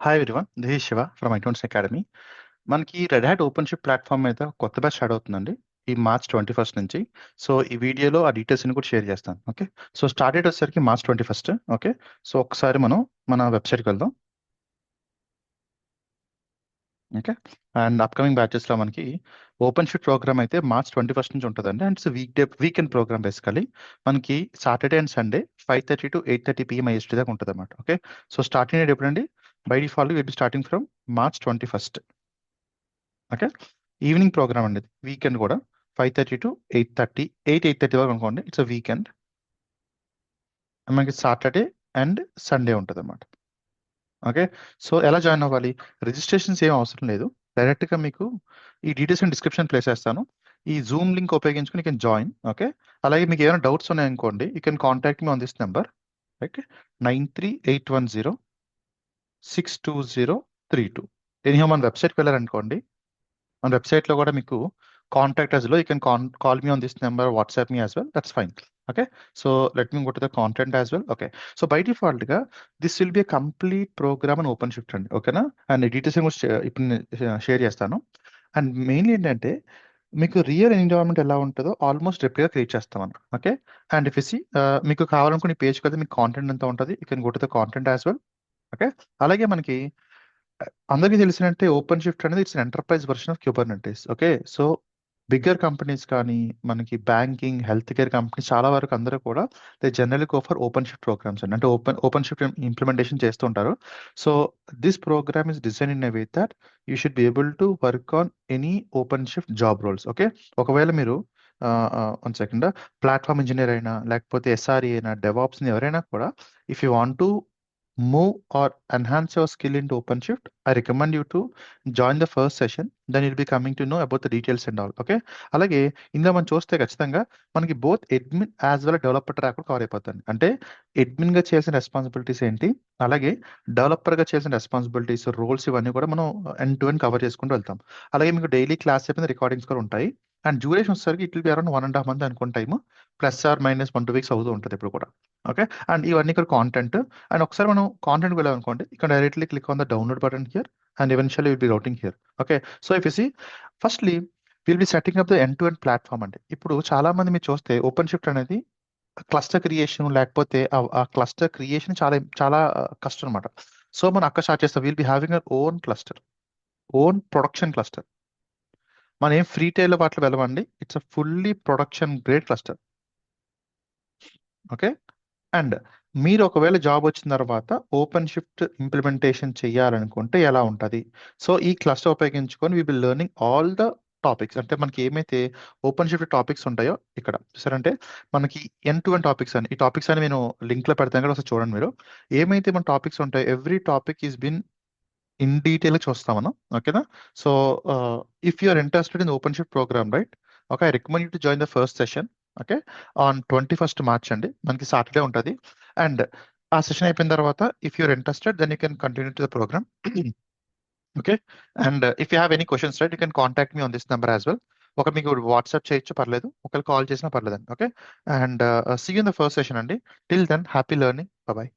Hi everyone, this is Shiva from accounts academy. మనకి red hat OpenShift platform మీద కొత్త batch start అవుతుందండి ఈ మార్చ్ 21 నుంచి. సో ఈ వీడియోలో ఆ డీటెయిల్స్ని కూడా షేర్ చేస్తాను. ఓకే, సో స్టార్ట్ డేట్ వచ్చేసరికి March 21. ఓకే, సో ఒకసారి మనం మన వెబ్సైట్కి వెళ్దాం. ఓకే, అండ్ అప్కమింగ్ బ్యాచెస్లో మనకి ఓపెన్ షిప్ ప్రోగ్రామ్ అయితే March 21 నుంచి ఉంటుందండి. And it's weekend program basically. మనకి Saturday and Sunday 5:30 to 8:30 PM IST దాకా ఉంటుంది అనమాట. ఓకే, సో స్టార్టింగ్ డేట్ ఎప్పుడండి? By default will be starting from March 21. Okay, evening program అండి, వీకెండ్ కూడా 5:30 to 8:30, 8:30 వరకు అనుకోండి. It's a weekend. మనకి సాటర్డే అండ్ సండే ఉంటుంది అనమాట. ఓకే, సో ఎలా జాయిన్ అవ్వాలి? రిజిస్ట్రేషన్స్ ఏం అవసరం లేదు. డైరెక్ట్గా మీకు ఈ డీటెయిల్స్ డిస్క్రిప్షన్ ప్లేస్ చేస్తాను. ఈ జూమ్ లింక్ ఉపయోగించుకుని యూ కెన్ జాయిన్. ఓకే, అలాగే మీకు ఏమైనా డౌట్స్ ఉన్నాయనుకోండి, you can contact me on this number. Okay, 9381062032. Anyhow మన వెబ్సైట్కి వెళ్ళారనుకోండి, మన వెబ్సైట్లో కూడా మీకు కాంటాక్ట్ అస్ లో you can call me on this number, WhatsApp me as well, that's fine. Okay, so let me go to the content as well. Okay, so by default గా this will be complete program and OpenShift అండి. ఓకేనా, and details కూడా ఇప్పుడు share చేస్తాను. And mainly ఏంటంటే మీకు real environment ఎలా ఉంటుందో ఆల్మోస్ట్ రెప్లికా క్రియేట్ చేస్తాం మనం. ఓకే, అండ్ ఇఫ్ మీకు కావాలనుకునే పేజ్ కదా మీకు కాంటెంట్ అంతా ఉంటుంది, you can go to the content as well. Okay, అలాగే మనకి అందరికీ తెలిసినట్టే ఓపెన్ షిఫ్ట్ అనేది it's enterprise version of Kubernetes. Okay, so bigger companies కానీ మనకి బ్యాంకింగ్, హెల్త్ కేర్ కంపెనీస్ చాలా వరకు అందరూ కూడా they generally go for open shift programs అండి. అంటే ఓపెన్ షిఫ్ట్ ఇంప్లిమెంటేషన్ చేస్తుంటారు. So this program is design in a way that you should be able to work on any open shift job roles. Okay, ఒకవేళ మీరు one second, platform engineer అయినా లేకపోతే SRE అయినా DevOps ఎవరైనా కూడా, if you want to move or enhance your skill into OpenShift, I recommend you to join the first session. Then you'll be coming to know about the details and all. Okay, అలాగే ఇందులో మనం చూస్తే ఖచ్చితంగా మనకి both admin as well developer track కూడా cover అయిపోతుంది. అంటే admin గా చేయాల్సిన రెస్పాన్సిబిలిటీస్ ఏంటి, అలాగే డెవలపర్ గా చేయాల్సిన రెస్పాన్సిబిలిటీస్, రోల్స్, ఇవన్నీ కూడా మనం ఎండ్ టు ఎండ్ కవర్ చేసుకుంటూ వెళ్తాం. అలాగే మీకు డైలీ క్లాస్ చెప్పిన రికార్డింగ్స్ కూడా ఉంటాయి. అండ్ డ్యూరేషన్ వచ్చేసరికి it will be around 1.5 month అనుకున్న టైం, +or- 1 2 weeks అవుతూ ఉంటుంది ఇప్పుడు కూడా. ఓకే, అండ్ ఇవన్నీ కూడా కాంటెంట్. అండ్ ఒకసారి మనం కాంటెంట్ వెళ్ళామనుకోండి, ఇక్కడ directly click on the download button here and eventually will be routing here. Okay, so if you see firstly will be setting up the end to end platform అండి. ఇప్పుడు చాలా మంది మీరు చూస్తే ఓపెన్ షిఫ్ట్ అనేది cluster creation లేకపోతే ఆ cluster creation చాలా చాలా కష్టం అనమాట. సో మనం అక్కడ స్టార్ట్ చేస్తాం. Will be having our own cluster, own production cluster. మనం ఏం ఫ్రీ టైల్ వాటిలో వెళ్ళమండి, it's a fully production grade cluster. Okay, and మీరు ఒకవేళ జాబ్ వచ్చిన తర్వాత ఓపెన్ షిఫ్ట్ ఇంప్లిమెంటేషన్ చేయాలనుకుంటే ఎలా ఉంటుంది? సో ఈ క్లస్టర్ ఉపయోగించుకొని we will learning all the topics. అంటే మనకి ఏమైతే ఓపెన్ షిఫ్ట్ టాపిక్స్ ఉంటాయో ఇక్కడ చూసారంటే మనకి ఎండ్ టు ఎండ్ టాపిక్స్ అని, ఈ టాపిక్స్ అని నేను లింక్ లో పెడతాను కదా, ఒకసారి చూడండి మీరు. ఏమైతే మన టాపిక్స్ ఉంటాయో every topic is been in detail చూస్తాం మనం. ఓకేనా, so if you are interested in open shift program right, okay, I recommend you to join the first session. Okay, on 21st March అండి, మనకి సాటర్డే ఉంటుంది. And ఆ session అయిపోయిన తర్వాత if you're interested then you can continue to the program. Okay, and if you have any questions right you can contact me on this number as well. ఒక మీకు WhatsApp చేయొచ్చు, పర్లేదు, ఒకవేళ call చేసినా పర్లేదండి. Okay, and see you in the first session అండి. Till then happy learning, bye.